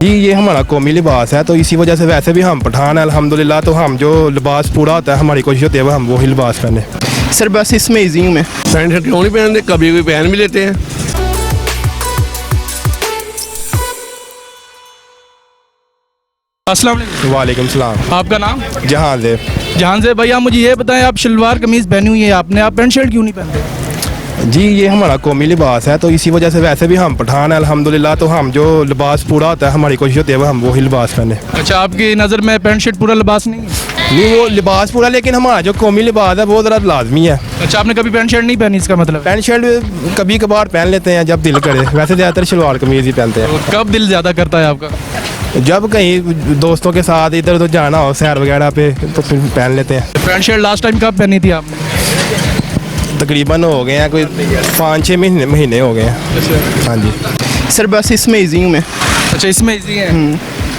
जी ये हमारा कौमी लिबास है, तो इसी वजह से वैसे भी हम पठान हैं अल्हम्दुलिल्लाह, तो हम जो लिबास पूरा होता है हमारी कोशिश होती है हम वही लिबास पहने। सर बस इसमें ईजी हूँ मैं। पैंट शर्ट क्यों नहीं पहनते, कभी कभी पहन भी लेते हैं। अस्सलाम वालेकुम। वालेकुम सलाम। आपका नाम? जहाँ से जहान से। भैया मुझे ये बताएं, आप शलवार कमीज़ पहनी हुई है आपने, आप पैंट शर्ट क्यों नहीं पहनते? जी ये हमारा कौमी लिबास है, तो इसी वजह से वैसे भी हम पठान हैं अल्हम्दुलिल्लाह, तो हम जो लिबास पूरा होता है हमारी कोशिश होती है हम वही लिबास पहने। अच्छा, आपकी नज़र में पैंट शर्ट पूरा लिबास नहीं है? नहीं वो लिबास पूरा, लेकिन हमारा जो कौमी लिबास है वो ज़रा लाजमी है। अच्छा, आपने कभी पैंट शर्ट नहीं पहनी, इसका मतलब? पैंट शर्ट कभी कभार पहन लेते हैं जब दिल करे, वैसे ज़्यादातर शलवार कमीज़ ही पहनते हैं। कब दिल ज़्यादा करता है आपका? जब कहीं दोस्तों के साथ इधर उधर जाना हो सैर वगैरह पे तो फिर पहन लेते हैं। पैंट शर्ट लास्ट टाइम कब पहनी थी आपने? तकरीबन हो गए हैं कोई 5-6 महीने हो गए हैं। हाँ जी। सर बस इसमें ईजी हूँ मैं। अच्छा, इसमें इजी है।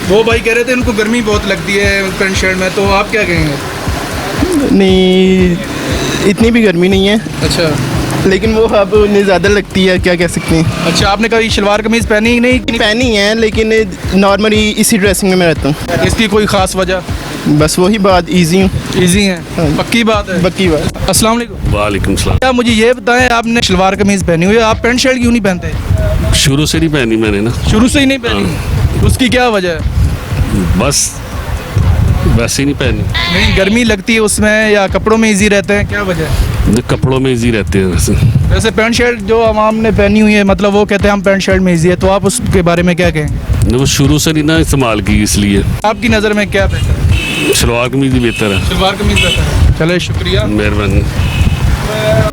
वो भाई कह रहे थे उनको गर्मी बहुत लगती है पैंट शर्ट में, तो आप क्या कहेंगे? नहीं इतनी भी गर्मी नहीं है, अच्छा लेकिन वो अब उन्हें ज़्यादा लगती है, क्या कह सकते हैं। अच्छा, आपने कभी शलवार कमीज़ पहनी ही नहीं? पहनी है लेकिन नॉर्मली इसी ड्रेसिंग में मैं रहता हूँ। इसकी कोई ख़ास वजह? बस वही बात, ईजी हूँ। इजी है, पक्की बात है। बक्की बात। अस्सलाम वालेकुम। वालेकुम सलाम। क्या मुझे ये बताएं, आपने शलवार कमीज़ पहनी हुई है, आप पैंट शर्ट क्यों नहीं पहनते? शुरू से नहीं पहनी मैंने ना, शुरू से ही नहीं पहनी? उसकी क्या वजह है? बस वैसे ही नहीं पहनी। नहीं, गर्मी लगती है उसमें या कपड़ों में इजी रहते हैं, क्या वजह है? कपड़ों में इजी रहते हैं वैसे। वैसे पैंट शर्ट जो आवाम ने पहनी हुई है, मतलब वो कहते हैं हम पैंट शर्ट में इजी है, तो आप उसके बारे में क्या कहेंगे? वो शुरू से नहीं ना इस्तेमाल की, इसलिए आपकी नज़र में क्या बेहतर है? शलवार कमीज ही बेहतर है। शलवार कमीज़ बेहतर है। चले, शुक्रिया। मेहरबानी।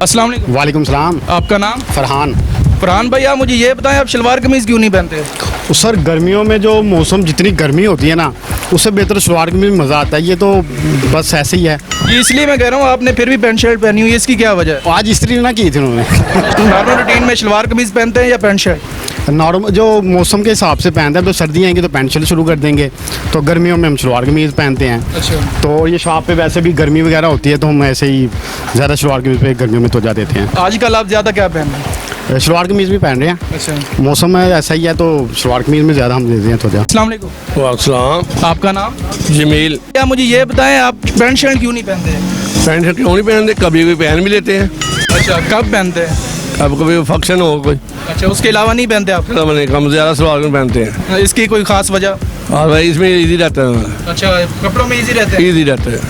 अस्सलाम वालेकुम। वालेकुम सलाम। आपका नाम? फरहान। फरहान भैया मुझे ये बताएं, आप शलवार कमीज़ क्यों नहीं पहनते? सर गर्मियों में जो मौसम जितनी गर्मी होती है ना, उससे बेहतर शलवार में मज़ा आता है। ये तो बस ऐसे ही है। ये इसलिए मैं कह रहा हूँ, आपने फिर भी पैंट शर्ट पहनी हुई है, इसकी क्या वजह है? आज इस्त्री ना की थी उन्होंने। नॉर्मल रूटीन में शलवार कमीज़ पहनते हैं या पैंट शर्ट? नॉर्मल जो मौसम के हिसाब से पहनते हैं, तो सर्दी आएंगी तो पैंट शर्ट शुरू कर देंगे, तो गर्मियों में हम शलवार कमीज़ पहनते हैं। अच्छा। तो ये शॉप पे वैसे भी गर्मी वगैरह होती है, तो हम ऐसे ही ज़्यादा शलवार कमीज़ पे गर्मियों में तवज्जो देते हैं। आजकल आप ज़्यादा क्या पहन रहे हैं? शलवार कमीज़ भी पहन रहे हैं। अच्छा। मौसम में ऐसा ही है, तो शलवार कमीज़ में ज़्यादा हम देते हैं तवज्जो। अस्सलाम वालेकुम। वालेकुम। आपका नाम? जमील। क्या मुझे ये बताएं, आप पैंट शर्ट क्यों नहीं पहनते? पैंट शर्ट क्यों नहीं पहनते, कभी कभी पहन भी लेते हैं। अच्छा, कब पहनते हैं? अब कभी फंक्शन हो कोई, अच्छा, उसके अलावा नहीं पहनते आप? तो मैंने कम ज़्यादा शलवार कमीज पहनते हैं। इसकी कोई खास वजह? और भाई इसमें इजी रहता है, अच्छा, कपड़ों में इजी रहते हैं। इजी रहता है।